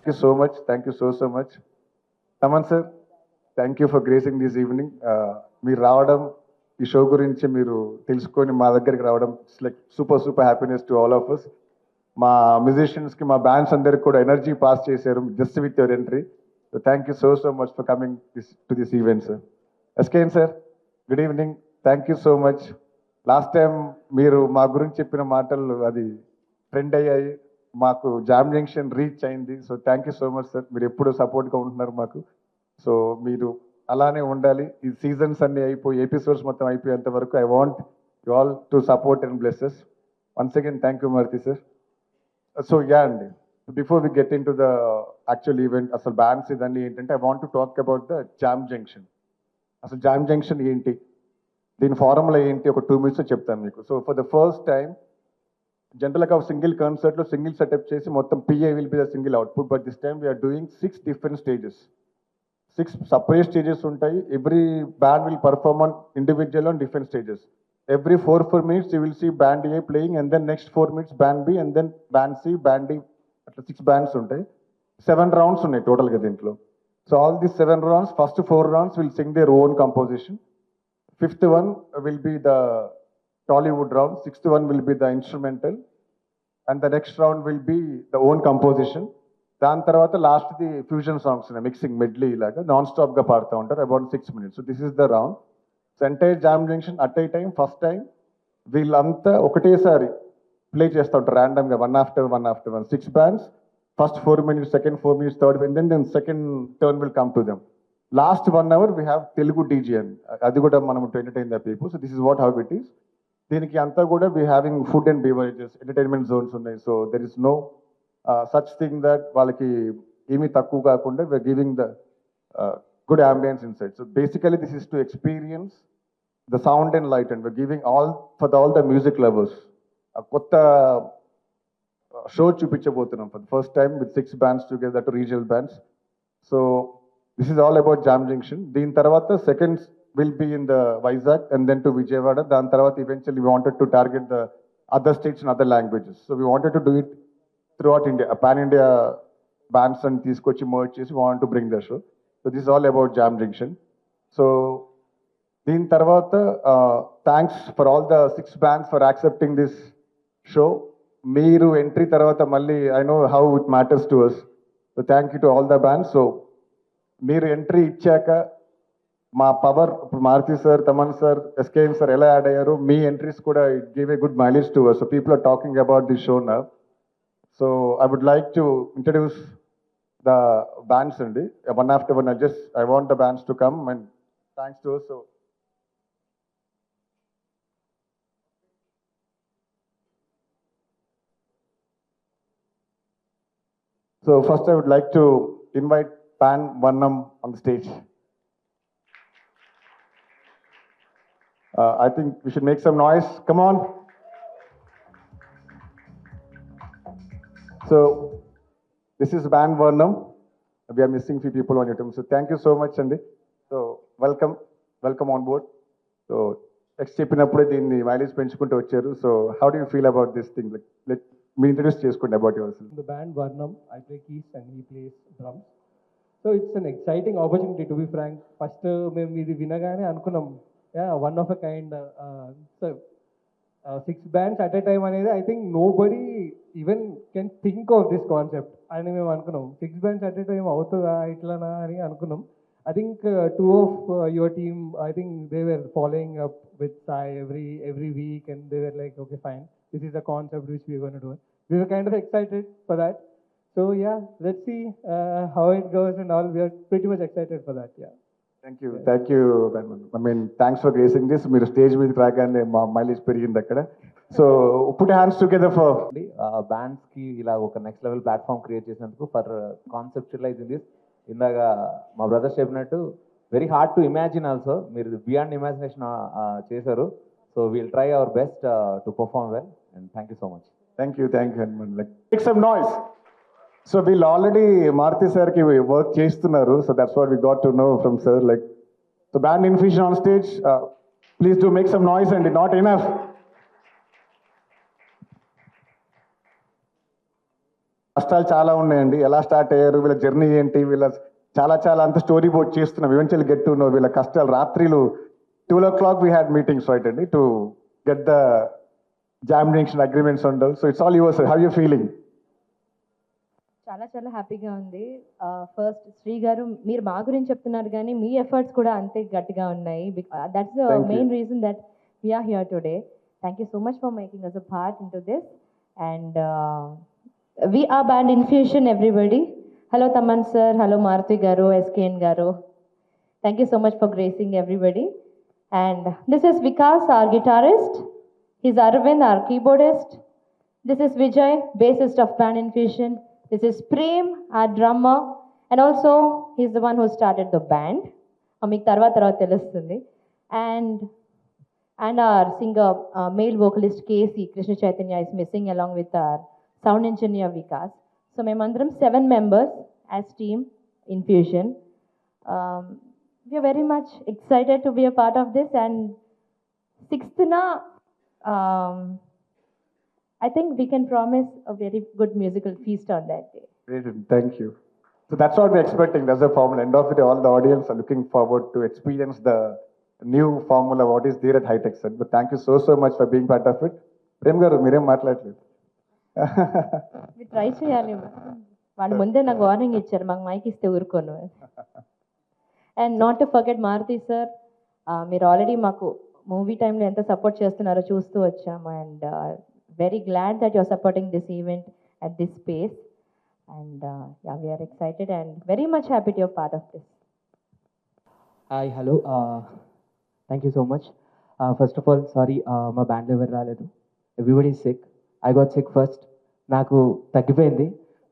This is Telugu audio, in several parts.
So much. Thank you so much. Taman sir, thank you for gracing this evening. మీరు రావడం, ఈ షో గురించి మీరు తెలుసుకొని మా దగ్గరికి రావడం, it's like super super happiness to all of us. మా మ్యూజిషియన్స్కి, మా బ్యాండ్స్ అందరికి కూడా ఎనర్జీ పాస్ చేశారు just with your entry. So thank you so much for coming to this event sir. SKN sir, good evening. Thank you so much. Last time మీరు మా గురించి చెప్పిన మాటలు అది ట్రెండ్ అయ్యాయి, మాకు జామ్ జంక్షన్ రీచ్ అయింది. So thank you so much sir. మీరు ఎప్పుడు సపోర్ట్గా ఉంటున్నారు మాకు. సో మీరు అలానే ఉండాలి. ఈ సీజన్స్ అన్ని అయిపోయి, ఎపిసోడ్స్ మొత్తం అయిపోయేంత వరకు I want you all to support and blesses. Once again thank you Maruthi sir. So ya అండి, before we get in to the actual event, అసలు బ్యాండ్స్ ఇదన్నీ ఏంటంటే I want to talk about the jam junction. అసలు జామ్ జంక్షన్ ఏంటి, దీని ఫార్ములా ఏంటి, ఒక 2 minutes చెప్తాను మీకు. So for the first time, జనరల్గా ఒక సింగిల్ కన్సర్ట్లో సింగిల్ సెటప్ చేసి మొత్తం PA will be the single output, but this time we're doing 6 different stages. 6 separate stages ఉంటాయి. Every band will perform on individual on different stages. Every 4 minutes you will see band A playing, and then next 4 minutes band B, and then band C, band D, అట్లా 6 bands ఉంటాయి. 7 rounds ఉన్నాయి టోటల్గా దీంట్లో. So all the 7 rounds, first 4 rounds will sing their own composition. 5th one will be the Tollywood round, 6th one will be the instrumental, and the next round will be the own composition. దాని తర్వాత లాస్ట్ ది ఫ్యూజన్ సాంగ్స్ ఉన్నాయి, మిక్సింగ్ మెడ్లీ ఇలాగా నాన్ స్టాప్గా పాడుతూ ఉంటారు about 6 minutes. So this is the round. So entire jam junction at a time, first time వీళ్ళంతా ఒకటేసారి ప్లే చేస్తూ ఉంటారు ర్యాండమ్గా, one after one. 6 bands, first 4 minutes, second 4 minutes, third, and then second turn will come to them. Last 1 hour we have Telugu DJ అని, అది కూడా మనం to entertain the people. So this is what how it is. దీనికి అంతా కూడా we having food and beverages, entertainment zones ఉన్నాయి. So there is no such thing that వాళ్ళకి ఏమీ తక్కువ కాకుండా we are giving the good ambience inside. So basically this is to experience the sound and light, and we are giving all for all the music lovers. కొత్త షో చూపించబోతున్నాం for the first time with 6 bands together, to regional bands. So this is all about jam junction. దీని తర్వాత seconds will be in the Vizag and then to Vijayawada. దాని తర్వాత eventually we wanted to target the other states and other languages. So we wanted to do it throughout India, a pan-India bands and తీసుకొచ్చి merge చేసి we want to bring the show. So this is all about Jam Junction. So దీని తర్వాత thanks for all the 6 bands for accepting this show. మీరు ఎంట్రీ తర్వాత మళ్ళీ I know how it matters to us. So thank you to all the bands. So మీరు ఎంట్రీ ఇచ్చాక మా పవర్, ఇప్పుడు Maruthi sir, Thaman sir, SKN sir ఎలా యాడ్ అయ్యారు, మీ ఎంట్రీస్ కూడా it give a good mileage to us. So people are talking about the show now. So I would like to introduce the bands అండి, one after one. I want the bands to come and thanks to us. So first I would like to invite Pan Varnam on the stage. I think we should make some noise. Come on. So this is Pan Varnam. We are missing few people on your team. So thank you so much, Andy. So welcome on board. So next చెప్పినప్పుడే దీన్ని మైలేజ్ పెంచుకుంటూ వచ్చారు. So how do you feel about this thing? Like, let me introduce చేసుకోండి about yourself. The band Varnam, I play keys and he plays drums. So it's an exciting opportunity, to be frank. First మేము ఇది వినగానే అనుకున్నాం, one of a kind. So 6 bands at a time అనేది I think nobody even can think of this concept అని మేము అనుకున్నాం. 6 bands at a time అవుతుందా ఇట్లానా అని అనుకున్నాం. I think 2 of your team, I think they were following up with Sai every week, and they were like, okay, fine, this is the concept which we are going to do. We were kind of excited for that. So yeah, let's see how it goes and all. We are pretty much excited for that. Yeah. Thank you. I mean, thanks for gracing this. మీరు స్టేజ్ మీదకి రాగానే మా మైలేజ్ పెరిగింది అక్కడ. So put hands together for బ్యాండ్స్కి ఇలా ఒక నెక్స్ట్ లెవెల్ ప్లాట్ఫామ్ క్రియేట్ చేసినందుకు, ఫర్ కాన్సెప్చువలైజింగ్ దిస్. ఇందాక మా బ్రదర్స్ చెప్పినట్టు very hard to imagine also. మీరు బియాండ్ ఇమాజినేషన్ చేశారు. So we'll try our best to perform well, and thank you so much. Thank you. Like make some noise. So వీళ్ళు ఆల్రెడీ మారుతి సార్కి వర్క్ చేస్తున్నారు. So that's what we got to know from sir. Like so band infusion on stage, please do make some noise and not enough. కష్టాలు చాలా ఉన్నాయండి. ఎలా స్టార్ట్ అయ్యారు, వీళ్ళ జర్నీ ఏంటి, వీళ్ళ చాలా చాలా అంత స్టోరీ బోర్డ్ చేస్తున్నాం. ఈవెన్చువల్ గెట్ టు నో వీళ్ళ కష్టాలు. రాత్రిలు 12 o'clock we had meetings, right, అండి, to get the jam junction agreements and all. So it's all yours. How you feeling? చాలా చాలా హ్యాపీగా ఉంది. ఫస్ట్ శ్రీ గారు, మీరు మా గురించి చెప్తున్నారు కానీ మీ ఎఫర్ట్స్ కూడా అంతే గట్టిగా ఉన్నాయి. That's the Thank you. Main reason that we're here today. Thank you so much for making us a part in to this. And we are band Infusion, everybody. Hello Taman sir, hello Maruti garu, SKN garu. Thank you so much for gracing everybody. And this is Vikas, our guitarist. He's Arvind, our keyboardist. This is Vijay, bassist of band Infusion. This is Prem, our drummer. And also, he's the one who started the band. Amik tarvata telustundi. And our singer, male vocalist KC, Krishna Chaitanya, is missing along with our sound engineer Vikas. So memandram 7 members as team Infusion. We are very much excited to be a part of this. And 6th na, I think we can promise a very good musical feast on that day. Great, thank you. So that's what we're expecting. That's the formula. End of the day, all the audience are looking forward to experience the new formula, what is there at High-Tech Set. But thank you so much for being part of it. Prem garu, మీరేం మాట్లాడలేదు. మీరు ట్రై చేయాలి. వాళ్ళు ముందే నాకు వార్నింగ్ ఇచ్చారు, మాకు మైక్ ఇస్తే ఊరుకోను. And not to forget Maruthi sir, మీరు ఆల్రెడీ మాకు మూవీ టైంలో ఎంత సపోర్ట్ చేస్తున్నారో చూస్తూ వచ్చాము. And very glad that you're supporting this event at this space. And we're excited and very much happy to your part of this. Hi, hello, thank you so much. First of all sorry, మా బ్యాండ్లో ఎవరు రాలేదు. Everybody sick. I got sick first. నాకు తగ్గిపోయింది,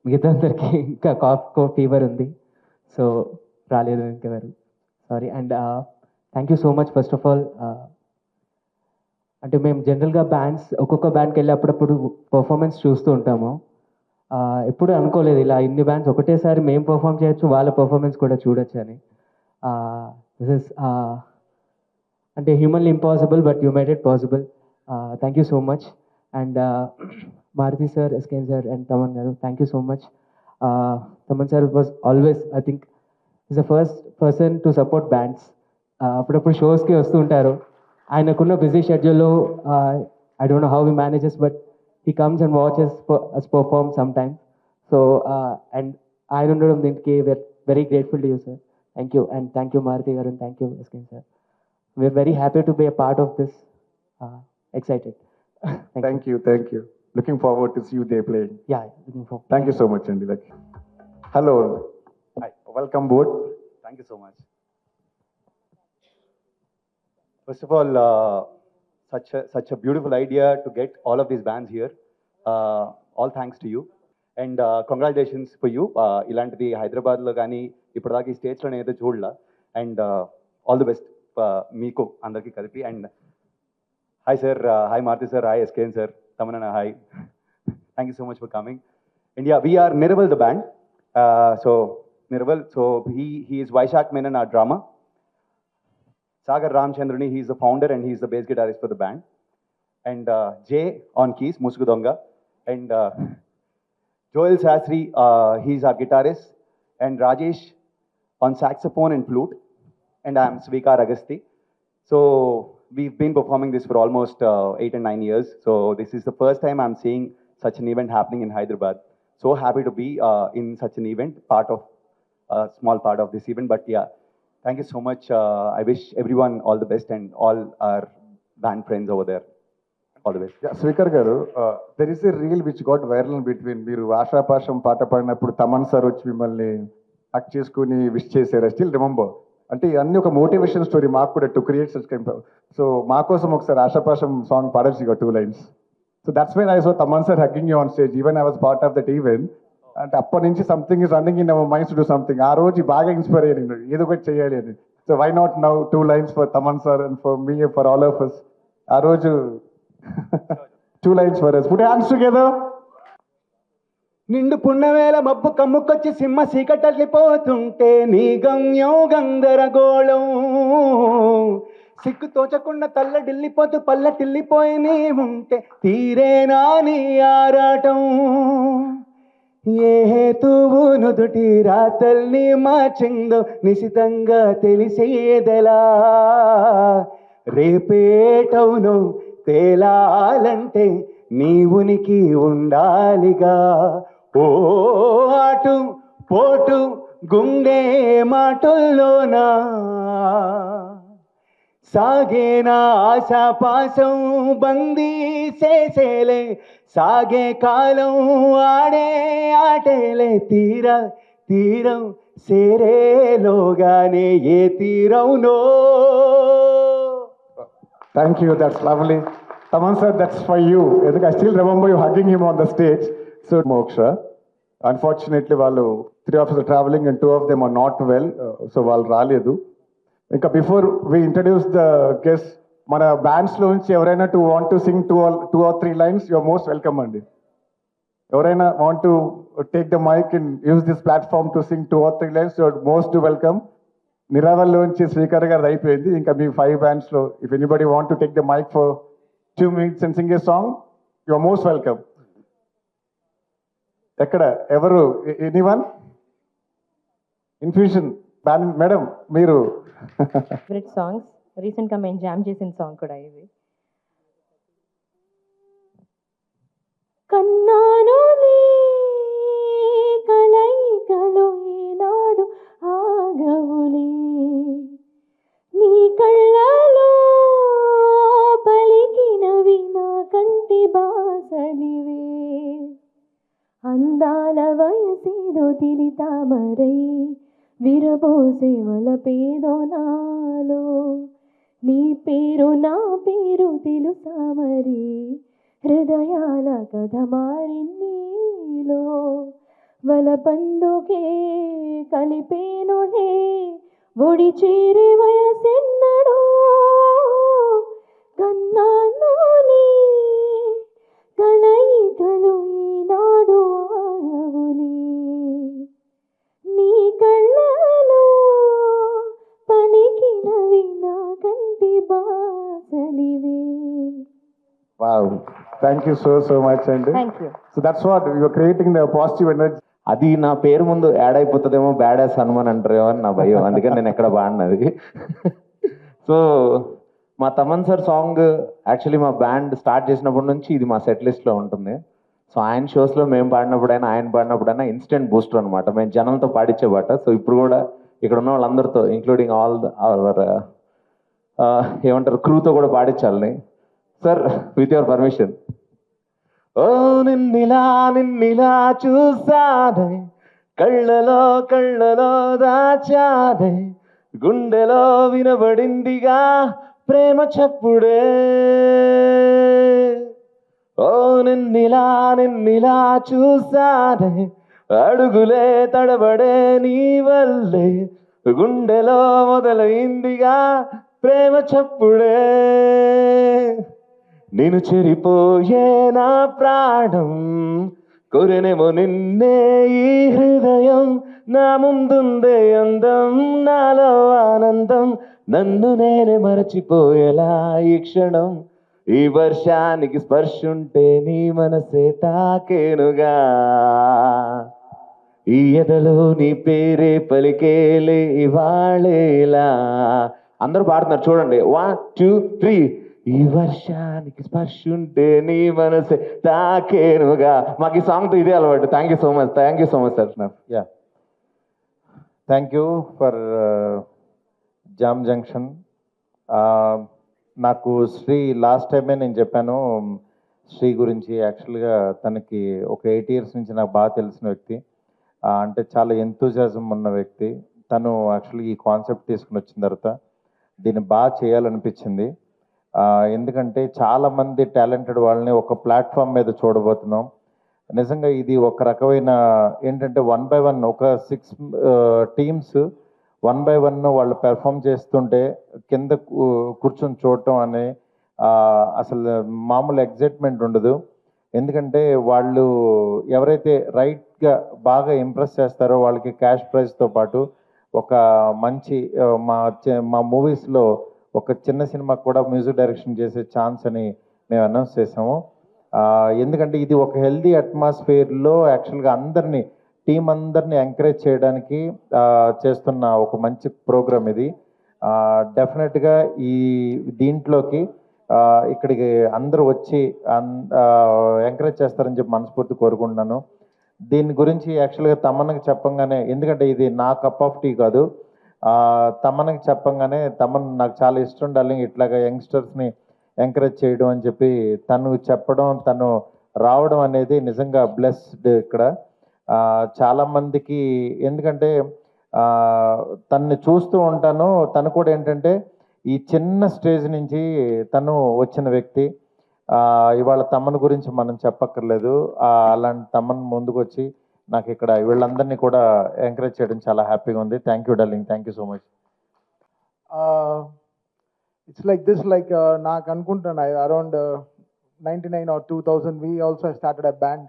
మిగతా అందరికీ ఇంకా కాఫ్ ఫీవర్ ఉంది. సో రాలేదు ఇంకెవరు, sorry. And thank you so much first of all. అంటే మేము జనరల్గా బ్యాండ్స్, ఒక్కొక్క బ్యాండ్కి వెళ్ళి అప్పుడప్పుడు పర్ఫార్మెన్స్ చూస్తూ ఉంటాము. ఎప్పుడు అనుకోలేదు ఇలా ఇన్ని బ్యాండ్స్ ఒకటేసారి మేము పర్ఫామ్ చేయొచ్చు, వాళ్ళ పర్ఫార్మెన్స్ కూడా చూడొచ్చు అని. దిస్ ఇస్ అంటే humanly impossible, but you made it possible. Thank you so much. And Maruti sir, SKN sir, and Taman garu, thank you so much. Taman sir was always, I think, is the first person to support bands. అప్పుడప్పుడు షోస్కి వస్తూ ఉంటారు. ఆయనకున్న బిజీ షెడ్యూల్లో I don't know how he manages, but he comes and watches us perform sometimes. So, and ఆయన ఉండడం దీనికి we're very grateful to you, sir. Thank you, and thank you Maruti garu, and thank you SKN sir. We're very happy to be a part of this. Excited. Thank you, thank you. Looking forward to see you there playing. Yeah, looking forward. Thank you so much, Andy. Hello. Hi. Welcome board. Thank you so much. First of all, such a beautiful idea to get all of these bands here. All thanks to you. And congratulations for you. ఇలాంటిది హైదరాబాద్లో కానీ ఇప్పటిదాకా ఈ స్టేజ్లో నేనైతే చూడలా. అండ్ ఆల్ ది బెస్ట్ మీకు అందరికీ కలిపి. And hi sir, hi Maruthi sir, hi SKN sir, Tamanana, hi. Thank you so much for coming. And yeah, we are Niraval the band. So Niraval, so he is Vaishak Menon, our drummer. Sagar Ramchandrani, he is the founder and he is the bass guitarist for the band. And Jay on keys, Musukudonga. And Joel Sastry, he is our guitarist. And Rajesh on saxophone and flute. And I am Svikar Agasti. So we've been performing this for almost 8 and 9 years. So this is the first time I'm seeing such an event happening in Hyderabad. So happy to be in such an event, small part of this event. But yeah, thank you so much. I wish everyone all the best and all our band friends over there all the best. Yeah, Svikar garu, there is a reel which got viral in between. మీరు ఆశాపాశం పాట పాడినప్పుడు తమన్ సార్ వచ్చి మిమ్మల్ని హక్ చేసుకుని విష్ చేశారు. Still remember. అంటే అన్ని ఒక మోటివేషన్ స్టోరీ మాకు కూడా to create such kind. So మా కోసం ఒకసారి ఆశాపాశం సాంగ్ పాడచ్చు, ఇక 2 lines. So that's when I saw Thaman sir hugging you on stage. Even I was part of that event. అంటే అప్పటి నుంచి something is running in our minds to do something. ఆ రోజు బాగా ఇన్స్పైర్ అయ్యాను, ఏదో ఒకటి చేయాలి అని. So why not now 2 lines for Thaman sir and for me, for all of us. ఆ రోజు 2 lines for us. Put your hands together. నిండు పున్నవేల మబ్బు కమ్ముకొచ్చి సింహ సీకటల్లిపోతుంటే నీ గమ్యం గందరగోళం, సిక్కు తోచకుండా తల్లడిల్లిపోతూ పల్లటిల్లిపోయి నీ ఉంటే తీరేనా నీ ఆరాటం. ఏ హేతువు నుదుటి రాతల్ని మార్చిందో నిశితంగా తెలిసేదెలా రేపేటవును తేలాలంటే నీ ఉనికి ఉండాలిగా ఓ అటు పోటు గుండె మాటల్లోనా సాగేనా ఆశాపాసం బందీ చేసేలే సాగే కాలం ఆడే ఆటేలే తీరం సేరేలోగానే ఏ తీరవునో Thank you, that's lovely. Taman sir, that's for you. I think I still remember you hugging him on the stage. So, Moksha, unfortunately, వాళ్ళు 3 of us are traveling and 2 of them are not well. So, వాళ్ళు రాలేదు. ఇంకా before we introduce the guest మన బ్యాండ్స్లో నుంచి ఎవరైనా want to sing two or three lines your most welcome అండి. ఎవరైనా want to take the mike and use this platform to sing 2 or 3 lines your most welcome. నిరావల్లోంచి శ్రీకర్ గారు అయిపోయింది. ఇంకా మీ 5 బ్యాండ్స్లో if anybody want to take the mike for 2 minutes and sing a song your most welcome. ఎక్కడ ఎవరు ఎనీవన్ ఇన్ఫ్యూషన్ బ్యాండ్ మేడం మీరు ఫేవరెట్ సాంగ్స్ రీసెంట్గా మేము జామ్ చేసిన సాంగ్ కూడా ఇది. కన్నానులే కలయికలో ఈనాడు ఆగవులే నీ కళ్ళలో పలికినవి నా కంటి బాసలివే అందాల వయసేదో తిరితామరై విరబోసే వలపేదో నాలో నీ పేరు నా పేరు తెలుసా మరి హృదయాల కథ మారిన్నీలో వలపందుకే కలిపేనులే ఒడి చేరే వయసెన్నడో కన్నానులే కలయికలు ఈనాడు ఆగవులే నీ కళ్ళలో పలికినవి నా కంటి బాసలివే. Wow, thank you so much అండి. Thank you. So that's what you are creating the positive energy. అది నా పేరు ముందు యాడ్ అయిపోతుందేమో, బ్యాడ్ యాస్ హనుమాన్ అంటారేమో అని నా భయం, అందుకని నేను ఎక్కడ బాడినది. సో మా తమన్ సార్ సాంగ్ యాక్చువల్లీ మా బ్యాండ్ స్టార్ట్ చేసినప్పటి నుంచి ఇది మా సెట్ లిస్ట్లో ఉంటుంది. సో ఆయన షోస్లో మేము పాడినప్పుడైనా ఆయన పాడినప్పుడైనా ఇన్స్టెంట్ బూస్టర్ అనమాట. మేము జనంతో పాడించే పాట. సో ఇప్పుడు కూడా ఇక్కడ ఉన్న వాళ్ళందరితో ఇంక్లూడింగ్ ఆల్ అవర్ ఏమంటారు క్రూతో కూడా పాడించాలని. Sir with your permission. ఓ నిన్నిలా చూసానే కళ్ళలో దాచానే గుండెలో వినబడిందిగా ప్రేమ చప్పుడే ఓ నిన్నిలా చూసానే అడుగులే తడబడే నీ వల్లే గుండెలో మొదలైందిగా ప్రేమ చప్పుడే నేను చెరిపోయే నా ప్రాణం కొరెనేమో నిన్నే ఈ హృదయం నా ముందుందే అందం నాలో ఆనందం నన్ను నేనే మరచిపోయేలా ఈ క్షణం ఈ వర్షానికి స్పర్శుంటే నీ మనసే తాకేనుగా ఈ ఎదలో నీ పేరే పలికేలే ఇవాళేలా. అందరూ పాడుతున్నారు చూడండి. 1 2 3. ఈ వర్షానికి స్పర్శుంటే నీ మనసే తాకేనుగా. మాకు ఈ సాంగ్తో ఇదే అలవాటు. Thank you so much sir. Yeah, thank you for jam junction. నాకు శ్రీ లాస్ట్ టైమే నేను చెప్పాను శ్రీ గురించి. యాక్చువల్గా తనకి ఒక 8 years నుంచి నాకు బాగా తెలిసిన వ్యక్తి. అంటే చాలా ఎంతూజియాజం ఉన్న వ్యక్తి. తను యాక్చువల్లీ ఈ కాన్సెప్ట్ తీసుకుని వచ్చిన తర్వాత దీన్ని బాగా చేయాలనిపించింది. ఎందుకంటే చాలామంది టాలెంటెడ్ వాళ్ళని ఒక ప్లాట్ఫామ్ మీద చూడబోతున్నాం. నిజంగా ఇది ఒక రకమైన ఏంటంటే 1 by 1 ఒక 6 teams 1 by 1 వాళ్ళు పెర్ఫామ్ చేస్తుంటే కింద కూర్చొని చూడటం అనే అసలు మామూలు ఎగ్జైట్మెంట్ ఉండదు. ఎందుకంటే వాళ్ళు ఎవరైతే రైట్గా బాగా ఇంప్రెస్ చేస్తారో వాళ్ళకి క్యాష్ ప్రైజ్తో పాటు ఒక మంచి మా మూవీస్లో ఒక చిన్న సినిమాకి కూడా మ్యూజిక్ డైరెక్షన్ చేసే ఛాన్స్ అని మేము అనౌన్స్ చేసాము. ఎందుకంటే ఇది ఒక హెల్దీ అట్మాస్ఫియర్లో యాక్చువల్గా అందరినీ టీం అందరినీ ఎంకరేజ్ చేయడానికి చేస్తున్న ఒక మంచి ప్రోగ్రామ్ ఇది. డెఫినెట్గా ఈ దీంట్లోకి ఇక్కడికి అందరూ వచ్చి ఎంకరేజ్ చేస్తారని చెప్పి మనస్ఫూర్తి కోరుకుంటున్నాను. దీని గురించి యాక్చువల్గా తమన్కి చెప్పంగానే, ఎందుకంటే ఇది నా కప్ ఆఫ్ టీ కాదు, తమన్కి చెప్పంగానే తమన్ నాకు చాలా ఇష్టం డార్లింగ్ ఇట్లాగా యంగ్స్టర్స్ని ఎంకరేజ్ చేయడం అని చెప్పి తను చెప్పడం, తను రావడం అనేది నిజంగా బ్లెస్డ్. ఇక్కడ చాలామందికి, ఎందుకంటే తన్ని చూస్తూ ఉంటాను, తను కూడా ఏంటంటే ఈ చిన్న స్టేజ్ నుంచి తను వచ్చిన వ్యక్తి. ఇవాళ తమన్ గురించి మనం చెప్పక్కర్లేదు. అలాంటి తమన్ ముందుకు వచ్చి నాకు ఇక్కడ వీళ్ళందరినీ కూడా ఎంకరేజ్ చేయడం చాలా హ్యాపీగా ఉంది. Thank you darling, thank you so much. It's like this, like నాకు అనుకుంటాను around 99 or 2000 we also started a band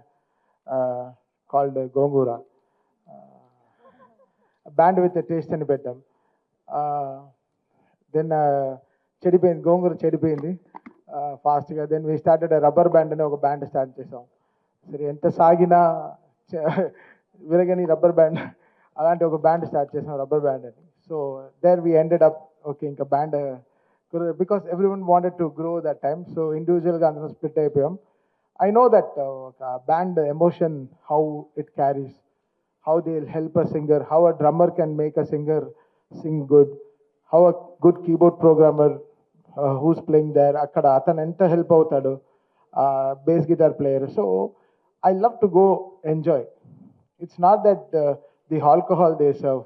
called Gongura, a band with a taste అని పెట్టాం. Then చెడిపోయింది, గోంగూర చెడిపోయింది ఫాస్ట్గా. Then we started rubber band అని ఒక బ్యాండ్ స్టార్ట్ చేసాం. సరే ఎంత సాగినా విరగని రబ్బర్ బ్యాండ్, అలాంటి ఒక బ్యాండ్ స్టార్ట్ చేసాం, రబ్బర్ బ్యాండ్ అని. So there we ended up okay ఇంకా band, because every one wanted to grow that time. సో ఇండివిజువల్గా అందరం స్ప్లిట్ అయిపోయాం. ఐ నో దట్ ఒక band emotion, how it carries, how they'll help a singer, how a drummer can make a singer sing good, how a good keyboard programmer who's playing there, akkada athan enta help avutadu, bass guitar player. So I love to go enjoy. It's not that the alcohol they serve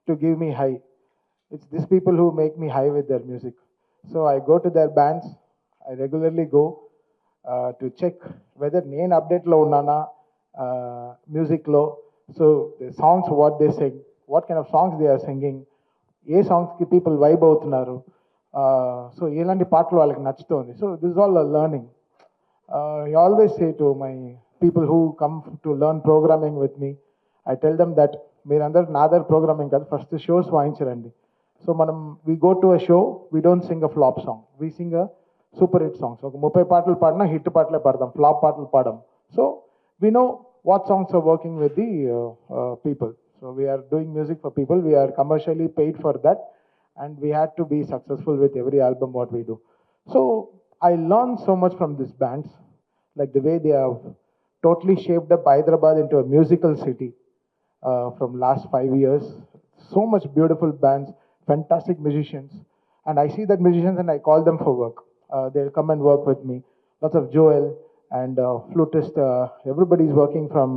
to give me high. It's these people who make me high with their music. So I go to their bands. I regularly go to check whether నేను అప్డేట్లో ఉన్నానా మ్యూజిక్లో. So the songs, what they sing, what kind of songs they are singing, ఏ సాంగ్స్కి పీపుల్ వైబ్ అవుతున్నారు, సో ఎలాంటి పాటలు వాళ్ళకి నచ్చుతుంది. So this is all learning. I always say to my people who come to learn programming with me, I tell them that మీరందరూ నా దగ్గర ప్రోగ్రామింగ్ కాదు, ఫస్ట్ షోస్ వాయించరండి. సో మనం we go to a show, we don't Singh a flop song, we Singh a super hit songs. ఒక 30 పాటలు పాడినా హిట్ పాటలే పాడదాం, ఫ్లాప్ పాటలు పాడడం. So we know what songs are working with the people. So we are doing music for people. We are commercially paid for that, and we had to be successful with every album what we do. So I learned so much from these bands, like the way they have totally shaped up Hyderabad into a musical city from last 5 years. So much beautiful bands, fantastic musicians, and I see that musicians and I call them for work. They'll come and work with me. Lots of Joel and flutist, everybody is working from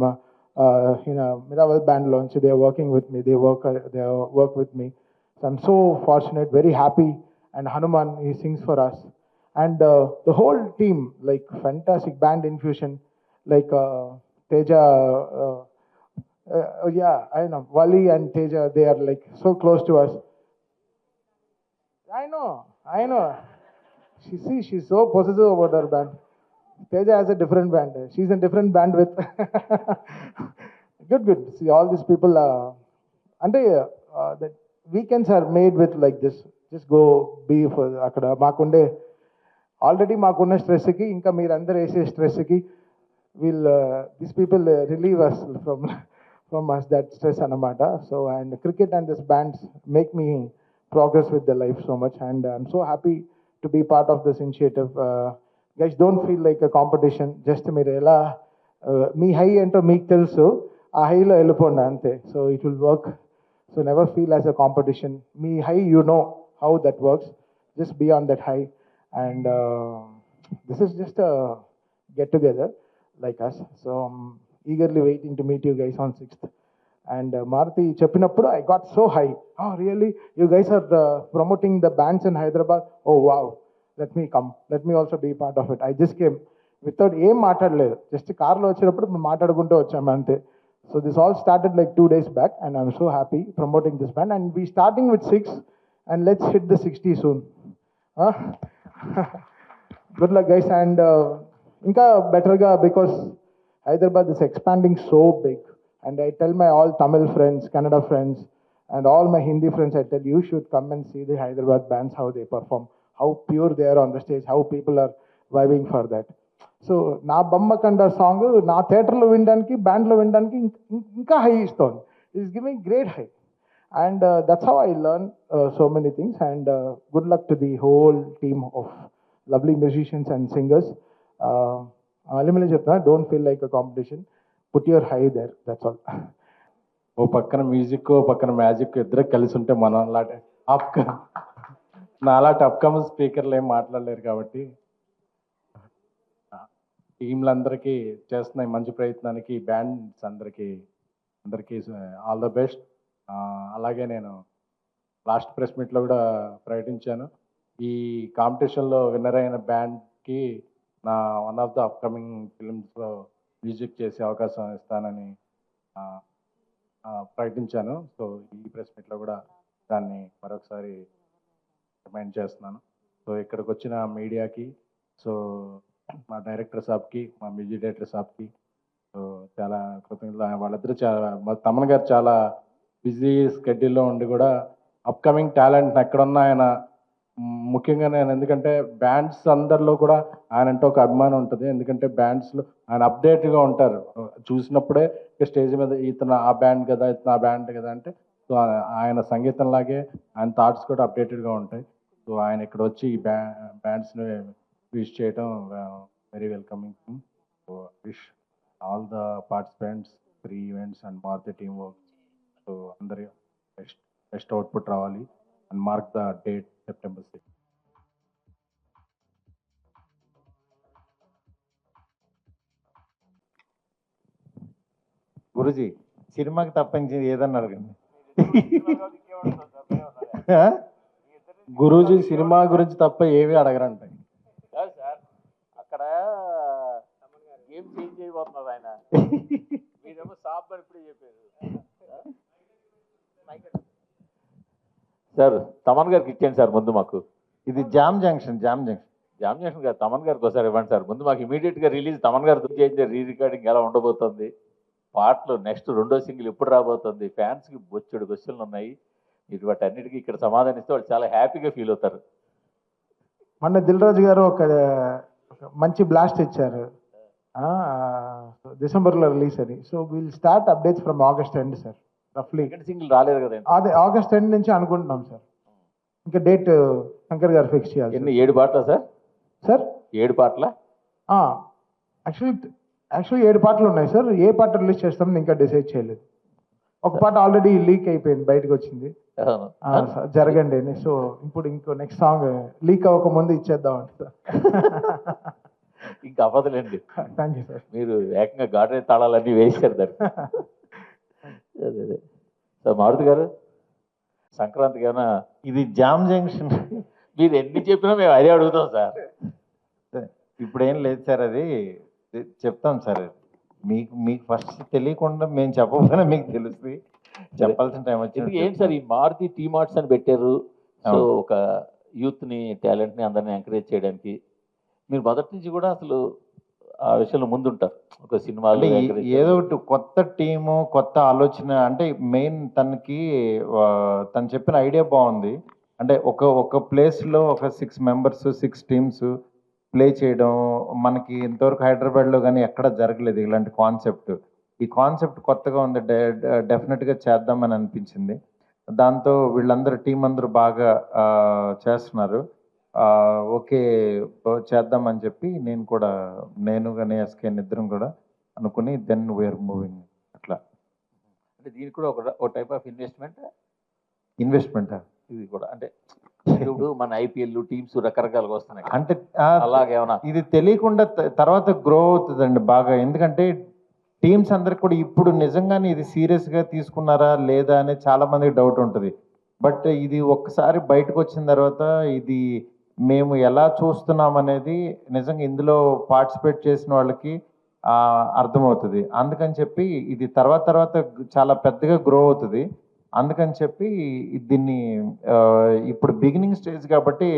Miraval band launch. They are working with me. They work with me. So I'm so fortunate, very happy. And Hanuman, he sings for us. And the whole team, like fantastic band infusion, like Teja, yeah, I know, Wali and Teja, they are like so close to us. I know. She's so possessive about her band. Teja has a different band. She's in different band with. Good. See, all these people, the weekends are made with like this. Just go be for akkada. Maakunde already maakunna stress ki, inka meer andar ese stress ki, will these people relieve us from us that stress anamata. So and cricket and this bands make me progress with the life so much, and I'm so happy to be part of this initiative. Guys, don't feel like a competition. Just మీరు ఎలా మీ హై ఏంటో మీకు తెలుసు, ఆ హైలో వెళ్ళిపోండి అంతే. So it will work. So never feel as a competition. మీ high you know how that works. Just be on that high. And this is just get together like us. So eagerly waiting to meet you guys on 6th. And Maruti చెప్పినప్పుడు I got so high. Really you guys are promoting the bands in Hyderabad. Oh wow, let me come, let me also be part of it. I just came without ఏం మాట్లాడలేదు, జస్ట్ కార్లో వచ్చేటప్పుడు మాట్లాడుకుంటూ వచ్చాము అంతే. So this all started like 2 days back, and I'm so happy promoting this band, and we starting with 6 and let's hit the 60 soon. Good luck guys, and ఇంకా బెటర్గా, because Hyderabad is expanding so big, and I tell my all Tamil friends, Kannada friends, and all my Hindi friends, I tell you should come and see the Hyderabad bands, how they perform, how pure they are on the stage, how people are vibing for that. So నా బొమ్మకండ సాంగ్ నా థియేటర్లో వినడానికి బ్యాండ్లో వినడానికి ఇంకా హై ఇస్తుంది. It's giving great high. And that's how I learned so many things. And good luck to the whole team of lovely musicians and singers. Alimile cheptuna, don't feel like a competition. Put your high there. That's all. ఓ పక్కన మ్యూజిక్ ఓ పక్కన మ్యాజిక్ ఇద్దరు కలిసి ఉంటే మనం అలాంటి అలాంటి అప్కమింగ్ స్పీకర్లు ఏం మాట్లాడలేరు కాబట్టి టీంలందరికీ చేస్తున్న ఈ మంచి ప్రయత్నానికి బ్యాండ్స్ అందరికీ ఆల్ ద బెస్ట్. అలాగే నేను లాస్ట్ ప్రెస్ మీట్లో కూడా ప్రకటించాను, ఈ కాంపిటీషన్లో విన్నర్ అయిన బ్యాండ్కి నా వన్ ఆఫ్ ద అప్కమింగ్ ఫిల్మ్స్లో మ్యూజిక్ చేసే అవకాశం ఇస్తానని ప్రకటించాను. సో ఈ ప్రెస్ మీట్లో కూడా దాన్ని మరొకసారి రిమైండ్ చేస్తున్నాను. సో ఇక్కడికి వచ్చిన మీడియాకి, సో మా డైరెక్టర్ సాబ్కి, మా మ్యూజిక్ డైరెక్టర్ సాబ్కి సో చాలా కృతజ్ఞతలు. వాళ్ళిద్దరూ మా తమన్ గారు చాలా బిజీ స్కెడ్యూల్లో ఉండి కూడా అప్కమింగ్ టాలెంట్ ఎక్కడున్నా ఆయన ముఖ్యంగా నేను, ఎందుకంటే బ్యాండ్స్ అందరిలో కూడా ఆయన అంటే ఒక అభిమానం ఉంటుంది. ఎందుకంటే బ్యాండ్స్లో ఆయన అప్డేట్గా ఉంటారు, చూసినప్పుడే స్టేజ్ మీద ఇతను ఆ బ్యాండ్ కదా, ఇతను ఆ బ్యాండ్ కదా అంటే, సో ఆయన సంగీతంలాగే ఆయన థాట్స్ కూడా అప్డేటెడ్గా ఉంటాయి. సో ఆయన ఇక్కడ వచ్చి ఈ బ్యాండ్స్ని విష్ చేయడం very welcoming thing. So wish all the participants, 3 events and Maruthi team work. So అందరి బెస్ట్ అవుట్పుట్ రావాలి and mark the date September 6. Guruji సినిమాకి తప్పించి ఏదన్నా అడగండి. గురూజీ సినిమా గురించి తప్ప ఏమీ అడగరంట. అక్కడ గేమ్ చేంజ్ అయిపోతున్నారు ఆయన. మీరేమో సాఫ్ అని ఇప్పుడే చెప్పారు సార్. తమన్ గారికి ఇచ్చేయండి సార్ ముందు మాకు. ఇది జామ్ జంక్షన్ గారు తమన్ గారికి ఒకసారి ఇవ్వండి సార్ ముందు మాకు. ఇమీడియట్గా రిలీజ్ తమన్ గారు చేంజ్ రీ రికార్డింగ్ ఎలా ఉండబోతుంది, పాటలు నెక్స్ట్ రెండో సింగిల్ ఎప్పుడు రాబోతుంది, ఫ్యాన్స్కి బొచ్చెడు క్వశ్చన్లు ఉన్నాయి. మీరు వాటి అన్నిటికీ ఇక్కడ సమాధానిస్తే వాళ్ళు చాలా హ్యాపీగా ఫీల్ అవుతారు. మొన్న దిల్ రాజు గారు ఒక మంచి బ్లాస్ట్ ఇచ్చారు, డిసెంబర్లో రిలీజ్ అని. So will start updates from August end sir. రఫ్లీ సెకండ్ సింగిల్ రాలేదు కదా, అదే ఆగస్ట్ ఎండ్ నుంచి అనుకుంటున్నాం సార్. ఇంకా డేట్ శంకర్ గారు ఫిక్స్ చేయాలి. ఎన్ని 7 పాటలా సార్? సార్ 7 పాటలా? యాక్చువల్లీ 7 పాటలు ఉన్నాయి సార్. ఏ పాట రిలీజ్ చేస్తామని ఇంకా డిసైడ్ చేయలేదు. ఒక పాట ఆల్రెడీ లీక్ అయిపోయింది, బయటకు వచ్చింది. జరగండి అని. సో ఇప్పుడు ఇంకో నెక్స్ట్ సాంగ్ లీక్ అవ్వక ముందు ఇచ్చేద్దాం అంటే సార్. ఇంకా అవ్వదులేండి. Thank you sir. మీరు ఏకంగా గార్డెన్ తాళాలన్నీ వేసారు దాన్ని. అదే సార్. మారుతి గారు సంక్రాంతికి ఏమైనా ఇది జామ్ జంక్షన్ మీరు ఎన్ని చెప్పినా మేము అదే అడుగుతాం సార్. ఇప్పుడు ఏం లేదు సార్, అది చెప్తాం సార్. మీకు ఫస్ట్ తెలియకుండా మేము చెప్పకపోయినా మీకు తెలుస్తుంది, చెప్పాల్సిన టైం వచ్చింది. ఏంటి సార్ ఈ మారుతి టీ మార్ట్స్ అని పెట్టారు. సో ఒక యూత్ని టాలెంట్ని అందరినీ ఎంకరేజ్ చేయడానికి మీరు మొదటి నుంచి కూడా అసలు ఆ విషయంలో ముందుంటారు. ఒక సినిమాలో ఏదో ఒకటి కొత్త టీము, కొత్త ఆలోచన. అంటే మెయిన్ తను చెప్పిన ఐడియా బాగుంది. అంటే ఒక ప్లేస్లో ఒక 6 మెంబర్స్ 6 టీమ్స్ ప్లే చేయడం మనకి ఇంతవరకు హైదరాబాద్లో కానీ ఎక్కడ జరగలేదు ఇలాంటి కాన్సెప్ట్. ఈ కాన్సెప్ట్ కొత్తగా ఉంది, డెఫినెట్గా చేద్దామని అనిపించింది. దాంతో వీళ్ళందరూ టీం అందరూ బాగా చేస్తున్నారు. ఓకే చేద్దామని చెప్పి నేను కానీ ఎస్కేన్ ఇద్దరం కూడా అనుకుని దెన్ వీఆర్ మూవింగ్. అట్లా అంటే దీనికి కూడా ఒక టైప్ ఆఫ్ ఇన్వెస్ట్మెంట్ ఇది కూడా. అంటే ఇప్పుడు మన ఐపీఎల్ టీమ్స్ రకరకాలుగా వస్తున్నాయి అంటే అలాగేమన్నా ఇది తెలియకుండా తర్వాత గ్రో అవుతుందండి బాగా. ఎందుకంటే టీమ్స్ అందరికి కూడా ఇప్పుడు నిజంగానే ఇది సీరియస్గా తీసుకున్నారా లేదా అనే చాలా మందికి డౌట్ ఉంటుంది. బట్ ఇది ఒక్కసారి బయటకు వచ్చిన తర్వాత ఇది మేము ఎలా చూస్తున్నాం అనేది నిజంగా ఇందులో పార్టిసిపేట్ చేసిన వాళ్ళకి అర్థమవుతుంది. అందుకని చెప్పి ఇది తర్వాత చాలా పెద్దగా గ్రో అవుతుంది. అందుకని చెప్పి దీన్ని ఇప్పుడు బిగినింగ్ స్టేజ్ కాబట్టి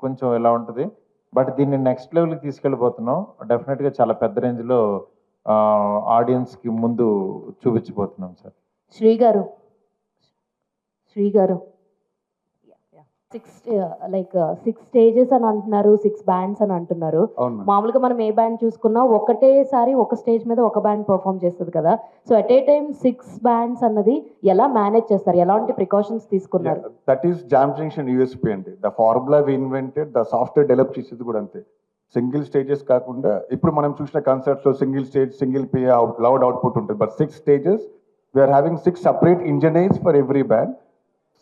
కొంచెం ఎలా ఉంటుంది, బట్ దీన్ని నెక్స్ట్ లెవెల్కి తీసుకెళ్ళిపోతున్నాం. డెఫినెట్గా చాలా పెద్ద రేంజ్లో ఆడియన్స్కి ముందు చూపించబోతున్నాం సార్. శ్రీ గారు సిక్స్ స్టేజెస్ అని అంటున్నారు, 6 బ్యాండ్స్ అని అంటున్నారు. అవును మేడం. మామూలుగా మనం ఏ బ్యాండ్ చూసుకున్నా ఒకటేసారి ఒక స్టేజ్ మీద ఒక బ్యాండ్ పర్ఫామ్ చేస్తుంది కదా. So at a time 6 bands అన్నది ఎలా మేనేజ్ చేస్తారు, ఎలాంటి ప్రికాషన్స్ తీసుకున్నారు? That is jam junction USP అండి. The formula we invented, the software develop చేసేది కూడా అంతే. సింగిల్ స్టేజెస్ కాకుండా ఇప్పుడు మనం చూసిన కన్సర్ట్స్ లో single stage, single PA loud output ఉంటుంది. But 6 stages we're having 6 separate engineers for every band.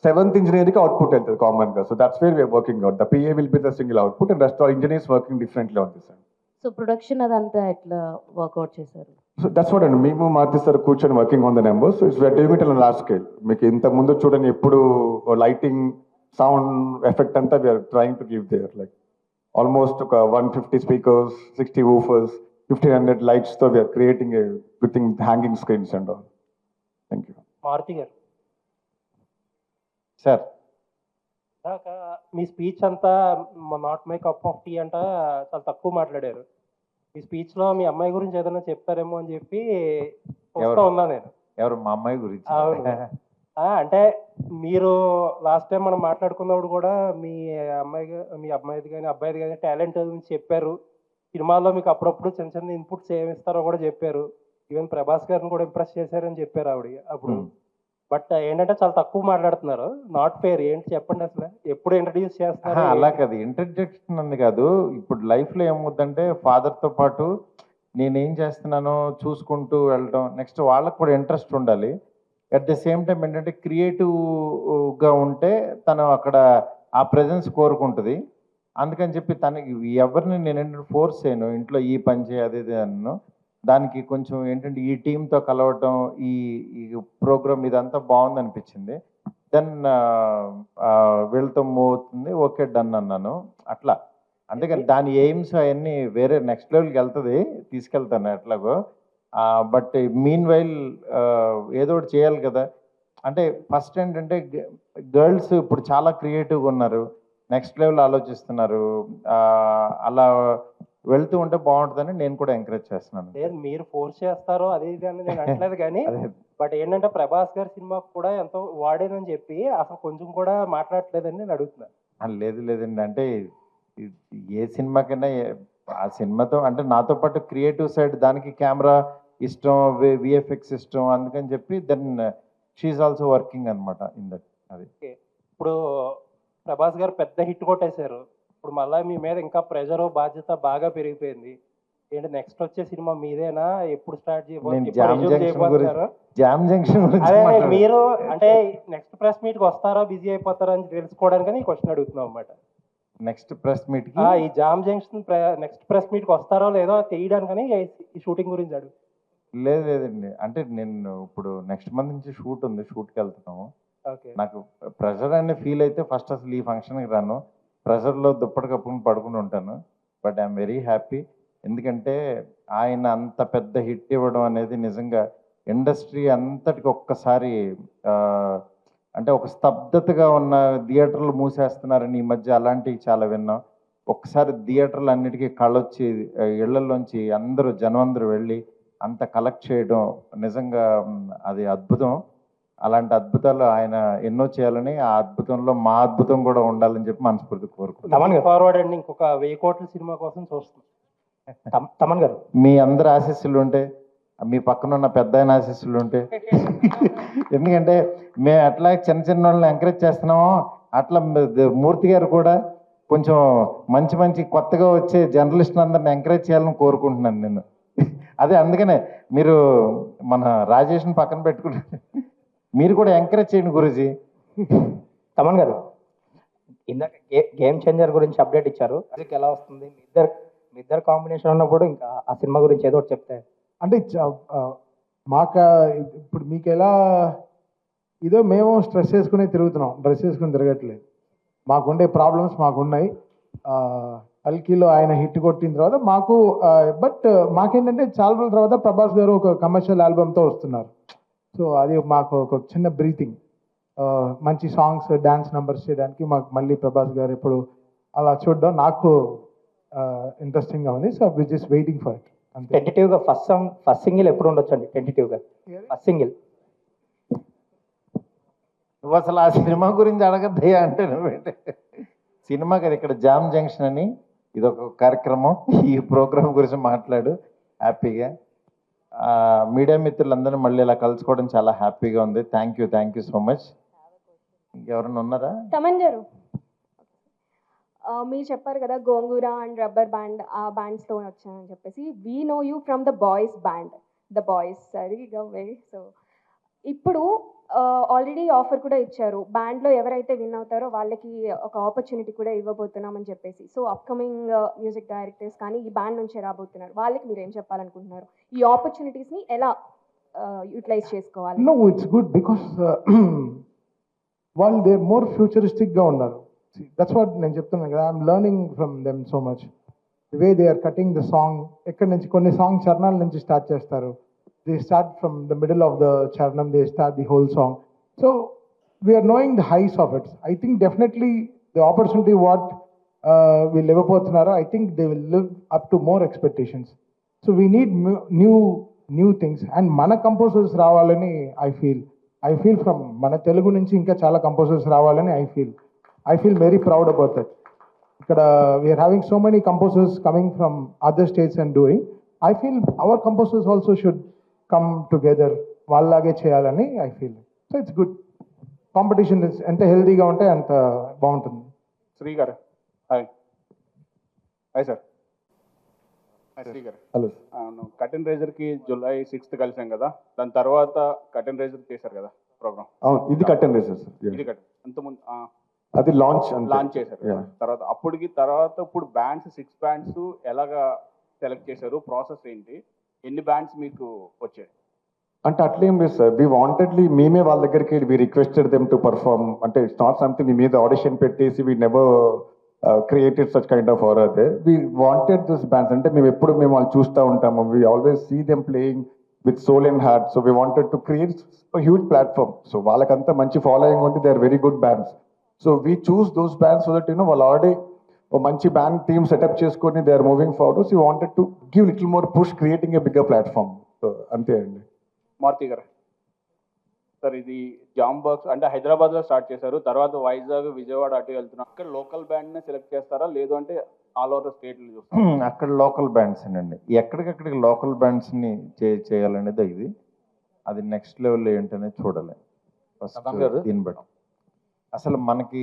7th engineer కి అవుట్పుట్ వెళ్తుంది కామన్ గా. So that's where we're working out. The PA will be the single output and rest all engineers working differently on this. So production అదంతా ఎట్లా వర్కౌట్ చేశారు? సో దట్స్ వాట్ అండి, మేము మారుతి సార్ కూర్చొని working on the numbers. So it's we are doing it on large scale. మీకు ఇంత ముందు చూడండి, ఎప్పుడు లైటింగ్, సౌండ్ ఎఫెక్ట్ అంతా we're trying to give there. Like almost ఒక 150 స్పీకర్స్, 60 woofers, 1500 lights తో we're creating with hanging screens and all. Thank you. Maruthi garu, sir ఇందాక మీ స్పీచ్ అంతా not my cup of tea అంట చాలా తక్కువ మాట్లాడారు. మీ స్పీచ్ లో మీ అమ్మాయి గురించి ఏదైనా చెప్తారేమో అని చెప్పి చూస్తూ ఉన్నా నేను. ఎవరు? మా అమ్మాయి గురించి? అవును. అంటే మీరు లాస్ట్ టైం మనం మాట్లాడుకున్నప్పుడు కూడా మీ అమ్మాయిది కానీ అబ్బాయిది కానీ టాలెంట్ గురించి చెప్పారు. సినిమాల్లో మీకు అప్పుడప్పుడు చిన్న చిన్న ఇన్పుట్స్ ఏమి ఇస్తారో కూడా చెప్పారు. ఈవెన్ ప్రభాస్ గారిని కూడా ఇంప్రెస్ చేశారని చెప్పారు ఆవిడ అప్పుడు. బట్ ఏంటంటే చాలా తక్కువ మాట్లాడుతున్నారు. Not fair. ఏంటి చెప్పండి అసలు, ఎప్పుడు ఇంట్రడ్యూస్ చేస్తున్నారు? అలా కాదు, ఇంట్రడక్షన్ అని కాదు. ఇప్పుడు లైఫ్లో ఏమవుతుందంటే ఫాదర్తో పాటు నేనేం చేస్తున్నానో చూసుకుంటూ వెళ్ళడం, నెక్స్ట్ వాళ్ళకు కూడా ఇంట్రెస్ట్ ఉండాలి. అట్ ద సేమ్ టైం ఏంటంటే క్రియేటివ్గా ఉంటే తను అక్కడ ఆ ప్రెజెన్స్ కోరుకుంటుంది. అందుకని చెప్పి తనకి ఎవరిని నేను ఏంటంటే ఫోర్స్ చేయను, ఇంట్లో ఈ పని చేయి అదే అన్ను. దానికి కొంచెం ఏంటంటే ఈ టీంతో కలవటం, ఈ ప్రోగ్రామ్ ఇదంతా బాగుంది అనిపించింది. దెన్ వీళ్ళతో మూవ్ అవుతుంది, ఓకే డన్ అన్నాను అట్లా. అందుకని దాని ఎయిమ్స్ అవన్నీ వేరే నెక్స్ట్ లెవెల్కి వెళ్తుంది, తీసుకెళ్తాను ఎట్లాగో. బట్ మీన్ వైల్ ఏదో ఒకటి చేయాలి కదా. అంటే ఫస్ట్ ఏంటంటే గర్ల్స్ ఇప్పుడు చాలా క్రియేటివ్గా ఉన్నారు, నెక్స్ట్ లెవెల్ ఆలోచిస్తున్నారు. అలా వెళ్తూ ఉంటే బాగుంటుందని నేను కూడా ఎంకరేజ్ చేస్తున్నాను. లేదు మీరు ఫోర్స్ చేస్తారో అదే ఇది అని నేను అంటలేదు కానీ బట్ ఏంటంటే ప్రభాస్ గారి సినిమా కూడా ఎంతో వాడేదని చెప్పి అసలు కొంచెం కూడా మాట్లాడలేదని నేను అడుగుతున్నాను. లేదండి, అంటే ఏ సినిమాకైనా ఆ సినిమాతో అంటే నాతో పాటు క్రియేటివ్ సైడ్, దానికి కెమెరా ఇష్టం, విఎఫ్ఎక్స్ ఇష్టం, అందుకని చెప్పి దెన్ షీఈ్ ఆల్సో వర్కింగ్ అనమాట ఇన్ దట్. అది ఇప్పుడు ప్రభాస్ గారు పెద్ద హిట్ కొట్టేశారు. ఇప్పుడు మళ్ళీ మీ మీద ఇంకా ప్రెషర్, బాధ్యత బాగా పెరిగిపోయింది. ఏంటి నెక్స్ట్ వచ్చే సినిమా మీదేనా? ఎప్పుడు స్టార్ట్ చేయబోతున్నారు? జామ్ జంక్షన్ అదే మీరు అంటే నెక్స్ట్ ప్రెస్ మీట్ కి వస్తారా, బిజీ అయిపోతారా అని తెలుసుకోవడానికి క్వశ్చన్ అడుగుతున్నాం అన్నమాట. నెక్స్ట్ ప్రెస్ మీట్ ఈ jam junction next press meet కి వస్తారో లేదో తెలియడానికని ఈ షూటింగ్ గురించి అడుగు. లేదండి, అంటే నేను ఇప్పుడు నెక్స్ట్ మంత్ నుంచి షూట్ ఉంది, షూట్కి వెళ్తున్నాము. నాకు ప్రెషర్ అనే ఫీల్ అయితే ఫస్ట్ అసలు ఈ ఫంక్షన్కి రాను, ప్రెషర్లో దుప్పటి కప్పుకుని పడుకుని ఉంటాను. బట్ ఐఎమ్ వెరీ హ్యాపీ, ఎందుకంటే ఆయన అంత పెద్ద హిట్ ఇవ్వడం అనేది నిజంగా ఇండస్ట్రీ అంతటికి ఒక్కసారి అంటే ఒక స్తబ్దతగా ఉన్న థియేటర్లు మూసేస్తున్నారని ఈ మధ్య అలాంటివి చాలా విన్నాం. ఒక్కసారి థియేటర్లు అన్నిటికీ కళ్ళొచ్చి ఇళ్లలోంచి జనం అందరూ వెళ్ళి అంత కలెక్ట్ చేయడం నిజంగా అది అద్భుతం. అలాంటి అద్భుతాలు ఆయన ఎన్నో చేయాలని, ఆ అద్భుతంలో మా అద్భుతం కూడా ఉండాలని చెప్పి మనస్ఫూర్తి కోరుకుంటున్నాను. ఫార్వర్డ్ అండి, ఇంకొక 1000 కోట్ల సినిమా కోసం చూస్తున్నాం. తమన్ గారు, మీ అందరి ఆశీస్సులు ఉంటే, మీ పక్కన ఉన్న పెద్ద ఆయన ఆశీస్సులు ఉంటే, ఎందుకంటే మేము అట్లా చిన్న వాళ్ళని ఎంకరేజ్ చేస్తున్నామో అట్లా మూర్తి గారు కూడా కొంచెం మంచి కొత్తగా వచ్చే జర్నలిస్టులు అందరిని ఎంకరేజ్ చేయాలని కోరుకుంటున్నాను నేను. అదే అందుకనే మీరు మన రాజేష్ని పక్కన పెట్టుకుని మీరు కూడా ఎంకరేజ్ చేయండి గురూజీ. తమన్ గారు, ఇందాక గేమ్ చేంజర్ గురించి అప్డేట్ ఇచ్చారు, అది ఎలా వస్తుంది? మీ ఇద్దరు కాంబినేషన్ ఉన్నప్పుడు ఇంకా ఆ సినిమా గురించి ఏదో ఒకటి చెప్తే. అంటే మాకు ఇప్పుడు మీకు ఎలా ఇదో మేము స్ట్రెస్ చేసుకునే తిరుగుతున్నాం, డ్రెస్ చేసుకుని తిరగట్లేదు. మాకుండే ప్రాబ్లమ్స్ మాకున్నాయి. కల్కిలో ఆయన హిట్ కొట్టిన తర్వాత మాకు బట్ మాకేంటంటే చాలా రోజుల తర్వాత ప్రభాస్ గారు ఒక కమర్షియల్ ఆల్బమ్తో వస్తున్నారు. సో అది మాకు ఒక చిన్న బ్రీతింగ్, మంచి సాంగ్స్, డ్యాన్స్ నెంబర్స్ చేయడానికి మాకు మళ్ళీ ప్రభాస్ గారు ఇప్పుడు అలా చూడడం నాకు ఇంట్రెస్టింగ్గా ఉంది. So we just waiting for it. టెంటేటివ్గా ఫస్ట్ సింగిల్ ఎప్పుడు ఉండొచ్చు అండి? టెంటేటివ్గా ఫస్ట్ సింగిల్ నువ్వు అసలు ఆ సినిమా గురించి అడగద్దయ్యా అంటే నువ్వేంటే సినిమా కదా, ఇక్కడ జామ్ జంక్షన్ అని ఇది ఒక కార్యక్రమం. ఈ ప్రోగ్రామ్ గురించి మాట్లాడు హ్యాపీగా. మీడియా మిత్రులందరూ మళ్ళీ ఇలా కలుసుకోవడం చాలా హ్యాపీగా ఉంది. Thank you so much. ఇంకెవరైనా ఉన్నారా? తమన్ గారు, మీరు చెప్పారు కదా గోంగూర అండ్ రబ్బర్ బ్యాండ్ ఆ బ్యాండ్స్తో వచ్చానని చెప్పేసి. We know you from the boys band, the boys సరిగా వే. సో ఇప్పుడు ఆల్రెడీ ఆఫర్ కూడా ఇచ్చారు, బ్యాండ్లో ఎవరైతే విన్ అవుతారో వాళ్ళకి ఒక ఆపర్చునిటీ కూడా ఇవ్వబోతున్నామని చెప్పేసి. సో అప్కమింగ్ మ్యూజిక్ డైరెక్టర్స్ కానీ ఈ బ్యాండ్ నుంచే రాబోతున్నారు, వాళ్ళకి మీరు ఏం చెప్పాలనుకుంటున్నారు? ఈ ఆపర్చునిటీస్ని ఎలా యూటిలైజ్ చేసుకోవాలి? No, it's good because వాళ్ళు they're more futuristic గా ఉన్నారు. See, that's what నేను చెప్తున్నాను కదా, I'm learning from them so much. The way they are cutting the song, ఎక్కడి నుంచి కొన్ని సాంగ్ చరణాల నుంచి స్టార్ట్ చేస్తారు. They start from the middle of the charanam, they start the whole song. So we are knowing the highs of it. I think definitely the opportunity what we live abotunaro, I think they will live up to more expectations. So we need new things, and mana composers ravalani I feel from mana Telugu nunchi inka chaala composers ravalani I feel very proud about that. Ikkada we are having so many composers coming from other states and doing. I feel our composers also should come together, వాళ్ళలాగే చేయాలని I feel. So it's good. Competition is ఎంత హెల్దీగా ఉంటే అంత బాగుంటుంది. Shri garu, hi. Hi sir. Hi Shri garu. Hello. కటన్ రేజర్కి July 6th కలిసాం కదా, దాని తర్వాత కటన్ రేజర్ చేశారు కదా ప్రోగ్రామ్. అవును, ఇది కట్టన్ రేసెస్. ఇది కటన్ అంతకుముందు అది లాంచ్ చేశారు కదా. తర్వాత ఇప్పుడు బ్యాండ్స్ 6 బ్యాండ్స్ ఎలాగా సెలెక్ట్ చేశారు, ప్రాసెస్ ఏంటి, ఎన్ని బ్యాండ్స్ మీకు వచ్చాయి? అంటే అట్లేం లేదు సార్, వి వాంటెడ్లీ మేమే వాళ్ళ దగ్గరికి we requested them to perform. అంటే ఇట్స్ నాట్ సంథింగ్ మీ మీద ఆడిషన్ పెట్టేసి we never created such kind of or అదే. We wanted this bands. అంటే మేము వాళ్ళు చూస్తూ ఉంటాము, we always see them playing with soul and heart. So we wanted to create huge platform. So వాళ్ళకంతా మంచి ఫాలోయింగ్ ఉంది, they are very good bands. So we choose those bands so that వాళ్ళు ఆల్రెడీ ఓ మంచి బ్యాండ్ టీమ్ సెటప్ చేసుకొని they are moving forward. So wanted to give little more push, creating a bigger platform. So అంతే అండి. మారుతి గారు సార్, ఇది జామ్ బాక్స్ అంటే హైదరాబాద్లో స్టార్ట్ చేశారు, తర్వాత వైజాగ్, విజయవాడ అటు వెళ్తున్నారు. అక్కడ లోకల్ బ్యాండ్నే సెలెక్ట్ చేస్తారా, లేదు అంటే ఆల్ ఓవర్ స్టేట్లు చూస్తారా? అక్కడ లోకల్ బ్యాండ్స్ అండి, ఎక్కడికక్కడికి లోకల్ బ్యాండ్స్ని చేయాలనేది ఇది. అది నెక్స్ట్ లెవెల్లో ఏంటనేది చూడాలి ఫస్ట్. దీన్ని బట్టి అసలు మనకి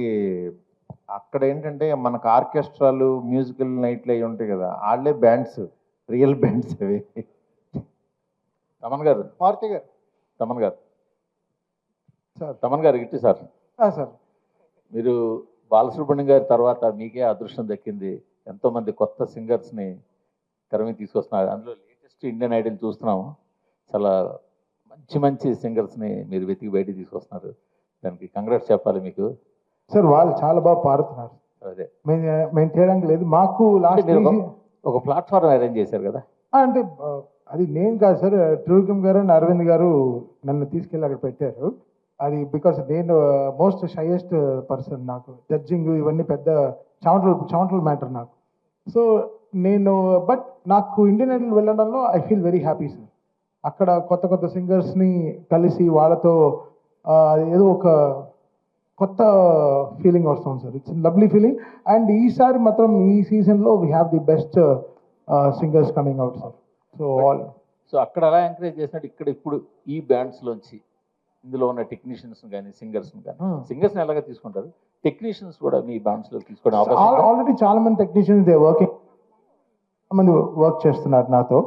అక్కడ ఏంటంటే మనకు ఆర్కెస్ట్రాలు, మ్యూజికల్ నైట్లు అవి ఉంటాయి కదా, వాళ్ళే బ్యాండ్స్, రియల్ బ్యాండ్స్ అవి. తమన్ గారు, మారుతి గారు. తమన్ గారు సార్. తమన్ గారు ఇట్టి సార్, సార్ మీరు బాలసుబ్రహ్మణ్యం గారి తర్వాత మీకే అదృష్టం దక్కింది. ఎంతోమంది కొత్త సింగర్స్ని తెర మీద తీసుకొస్తున్నారు. అందులో లేటెస్ట్ ఇండియన్ ఐడల్ చూస్తున్నాము. చాలా మంచి సింగర్స్ని మీరు వెతికి బయటికి తీసుకొస్తున్నారు. దానికి కంగ్రాట్స్ చెప్పాలి మీకు. సార్ వాళ్ళు చాలా బాగా పాడుతున్నారు. అదే మేము చేయడానికి లేదు, మాకు లాస్ట్ ఒక ప్లాట్ఫామ్ అరేంజ్ చేశారు కదా. అంటే అది నేను కాదు సార్, ట్రూకమ్ గారు అండ్ అరవింద్ గారు నన్ను తీసుకెళ్ళి అక్కడ పెట్టారు. అది బికాస్ నేను మోస్ట్ షైయెస్ట్ పర్సన్, నాకు జడ్జింగ్ ఇవన్నీ పెద్ద చమటల మ్యాటర్ నాకు. సో నేను బట్ నాకు ఇండియన్ ఐడల్ వెళ్ళడంలో I feel very happy sir. అక్కడ కొత్త సింగర్స్ని కలిసి వాళ్ళతో ఏదో ఒక కొత్త ఫీలింగ్ వస్తుంది sir. It's lovely feeling. And ఈసారి మాత్రం ఈ సీజన్లో we have the best singers coming out sir. So అక్కడ అలా ఎంకరేజ్ చేసినట్టు ఇక్కడ ఇప్పుడు ఈ బ్యాండ్స్లోంచి ఇందులో ఉన్న టెక్నీషియన్స్ కానీ సింగర్స్ని కానీ, సింగర్స్ని ఎలాగ తీసుకుంటారు, టెక్నీషియన్స్ కూడా మీ బ్యాండ్స్లో తీసుకునే అవకాశం? ఆల్రెడీ చాలా మంది టెక్నీషియన్స్ దే వర్కింగ్, మంది వర్క్ చేస్తున్నారు నాతో.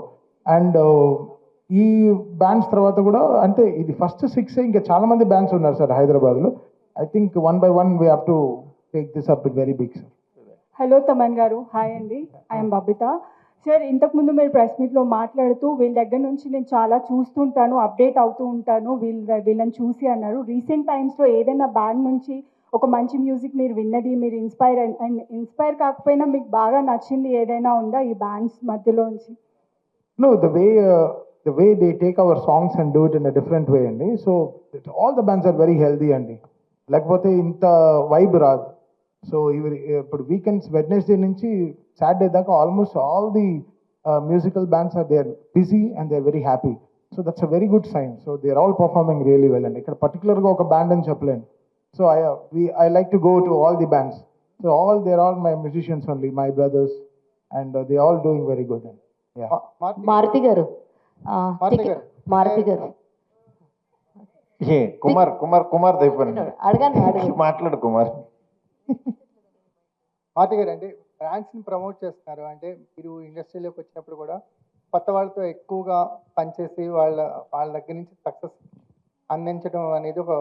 అండ్ ఈ బ్యాండ్స్ తర్వాత కూడా అంటే ఇది ఫస్ట్ 6, ఇంకా చాలా మంది బ్యాండ్స్ ఉన్నారు సార్ హైదరాబాద్లో. I think 1 by 1 we have to take this up it very big sir. Hello Thaman garu, hi అండి, ఐఎమ్ బబిత. సార్, ఇంతకుముందు మీరు ప్రెస్ మీట్లో మాట్లాడుతూ వీళ్ళ దగ్గర నుంచి నేను చాలా చూస్తుంటాను, అప్డేట్ అవుతూ ఉంటాను వీళ్ళని చూసి అన్నారు. రీసెంట్ టైమ్స్లో ఏదైనా బ్యాండ్ నుంచి ఒక మంచి మ్యూజిక్ మీరు విన్నది, మీరు ఇన్స్పైర్ కాకపోయినా మీకు బాగా నచ్చింది ఏదైనా ఉందా ఈ bands మధ్యలోంచి? No, the way they take our songs and do it in a different way అండి. So all the bands are very healthy అండి, లేకపోతే ఇంత వైబ్ రాదు. సో ఇప్పుడు వీకెండ్స్ వెడ్నెస్డే నుంచి సాటర్డే దాకా almost all the musical bands are they are busy and they are very happy. So that's a very good sign. So they are all performing really well అండి. ఇక్కడ పర్టికులర్గా ఒక బ్యాండ్ అని చెప్పలేను, So I like to go to all the bands. So they're all my musicians only, my brothers, and they all doing very good. Yeah. Maruti గారు మారుతి గారు. మారుతి గారు ఏ కుమార్ దైపోయింది అడగండి మాట్లాడు కుమార్. మారుతి గారు అంటే బ్రాండ్స్ని ప్రమోట్ చేస్తున్నారు, అంటే మీరు ఇండస్ట్రీలోకి వచ్చినప్పుడు కూడా కొత్త వాళ్ళతో ఎక్కువగా పనిచేసి వాళ్ళ దగ్గర నుంచి సక్సెస్ అందించడం అనేది ఒక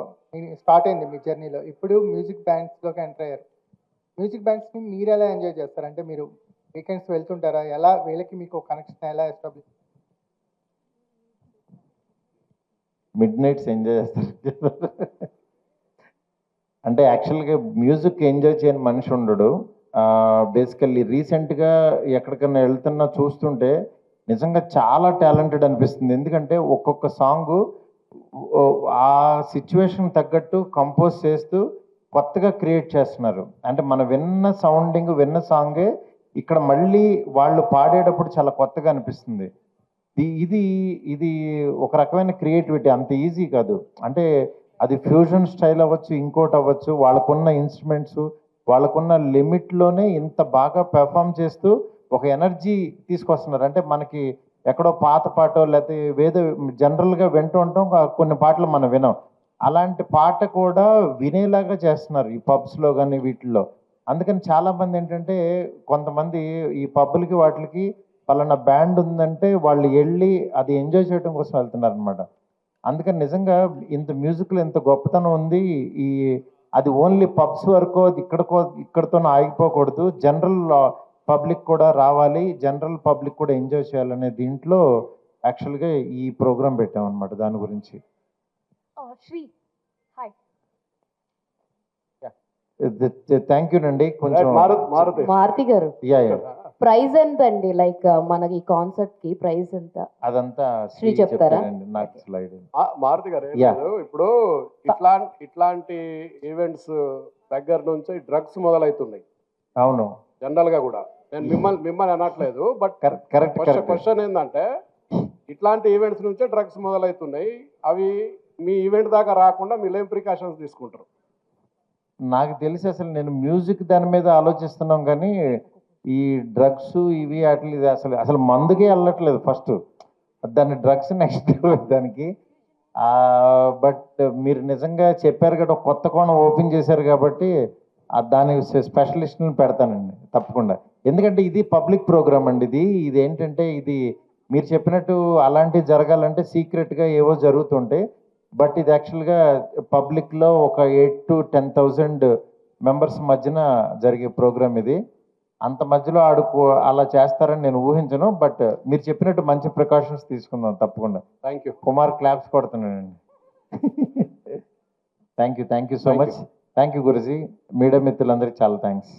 స్టార్ట్ అయింది మీ జర్నీలో. ఇప్పుడు మ్యూజిక్ బ్యాండ్స్లోకి ఎంటర్ అయ్యారు. మ్యూజిక్ బ్యాండ్స్ని మీరు ఎలా ఎంజాయ్ చేస్తారు? అంటే మీరు వీకెండ్స్ వెళ్తుంటారా? ఎలా వీళ్ళకి మీకు కనెక్షన్ ఎలా ఎస్టాబ్లిష్? మిడ్ నైట్స్ ఎంజాయ్ చేస్తారు. అంటే యాక్చువల్గా మ్యూజిక్ ఎంజాయ్ చేయని మనిషి ఉండడు. బేసికల్లీ రీసెంట్గా ఎక్కడికన్నా వెళ్తున్నా చూస్తుంటే నిజంగా చాలా టాలెంటెడ్ అనిపిస్తుంది. ఎందుకంటే ఒక్కొక్క సాంగ్ ఆ సిచ్యువేషన్ తగ్గట్టు కంపోజ్ చేస్తూ కొత్తగా క్రియేట్ చేస్తున్నారు. అంటే మనం విన్న సాంగే ఇక్కడ మళ్ళీ వాళ్ళు పాడేటప్పుడు చాలా కొత్తగా అనిపిస్తుంది. ఇది ఒక రకమైన క్రియేటివిటీ, అంత ఈజీ కాదు. అంటే అది ఫ్యూజన్ స్టైల్ అవ్వచ్చు, ఇంకోటి అవ్వచ్చు, వాళ్ళకున్న ఇన్స్ట్రుమెంట్స్ వాళ్ళకున్న లిమిట్లోనే ఇంత బాగా పెర్ఫామ్ చేస్తూ ఒక ఎనర్జీ తీసుకొస్తున్నారు. అంటే మనకి ఎక్కడో పాత పాటో లేకపోతే జనరల్గా వింటూ ఉంటాం, కొన్ని పాటలు మనం వినాం. అలాంటి పాట కూడా వినేలాగా చేస్తున్నారు ఈ పబ్స్లో కానీ వీటిల్లో. అందుకని చాలామంది ఏంటంటే కొంతమంది ఈ పబ్బులకి వాటికి పలానా బ్యాండ్ ఉందంటే వాళ్ళు వెళ్ళి అది ఎంజాయ్ చేయడం కోసం వెళ్తున్నారు అనమాట. అందుకని నిజంగా ఇంత మ్యూజిక్లో ఇంత గొప్పతనం ఉంది. అది ఓన్లీ పబ్స్ వరకు ఇక్కడతో ఆగిపోకూడదు, జనరల్ పబ్లిక్ కూడా రావాలి, జనరల్ పబ్లిక్ కూడా ఎంజాయ్ చేయాలనే దీంట్లో యాక్చువల్గా ఈ ప్రోగ్రామ్ పెట్టామన్నమాట. దాని గురించి శ్రీ హాయ్ థ్యాంక్ యూ అండి. కొంచెం మారుతి గారు యా ప్రైస్ ఎంత అండి? లైక్ మనకి కాన్సర్ట్ కి ప్రైస్ ఎంత? అదంతా శ్రీ చెప్తారా? నాకు స్లైడ్ మారుతి గారు ఇప్పుడు ఇట్లాంటి ఈవెంట్స్ దగ్గర నుంచి డ్రగ్స్ మొదలవుతున్నాయి. అవును, జనరల్ గా కూడా నేను మిమ్మల్ని అనట్లేదు, బట్ క్వశ్చన్ ఏంటంటే ఇట్లాంటి ఈవెంట్స్ నుంచే డ్రగ్స్ మొదలవుతున్నాయి. అవి మీ ఈవెంట్ దాకా రాకుండా మీరు ఏం ప్రికాషన్స్ తీసుకుంటారు? నాకు తెలిసి అసలు నేను మ్యూజిక్ దాని మీద ఆలోచిస్తున్నాం, కానీ ఈ డ్రగ్స్ ఇవి అట్లా అసలు మందుకే వెళ్ళట్లేదు ఫస్ట్, దాన్ని డ్రగ్స్ నెక్స్ట్ దానికి. బట్ మీరు నిజంగా చెప్పారు కదా, కొత్త కోణం ఓపెన్ చేశారు కాబట్టి దానికి స్పెషలిస్ట్ని పెడతానండి తప్పకుండా. ఎందుకంటే ఇది పబ్లిక్ ప్రోగ్రామ్ అండి. ఇది ఏంటంటే ఇది మీరు చెప్పినట్టు అలాంటివి జరగాలంటే సీక్రెట్గా ఏవో జరుగుతుంటాయి. బట్ ఇది యాక్చువల్గా పబ్లిక్లో ఒక 8,000 to 10,000 మెంబర్స్ మధ్యన జరిగే ప్రోగ్రామ్ ఇది. అంత మధ్యలో అలా చేస్తారని నేను ఊహించను. బట్ మీరు చెప్పినట్టు మంచి ప్రికాషన్స్ తీసుకుందాం తప్పకుండా. Thank you. కుమార్ క్లాప్స్ కొడుతున్నానండి. Thank you so much. Thank you Guruji. Media మిత్రులందరికీ చాలా థ్యాంక్స్.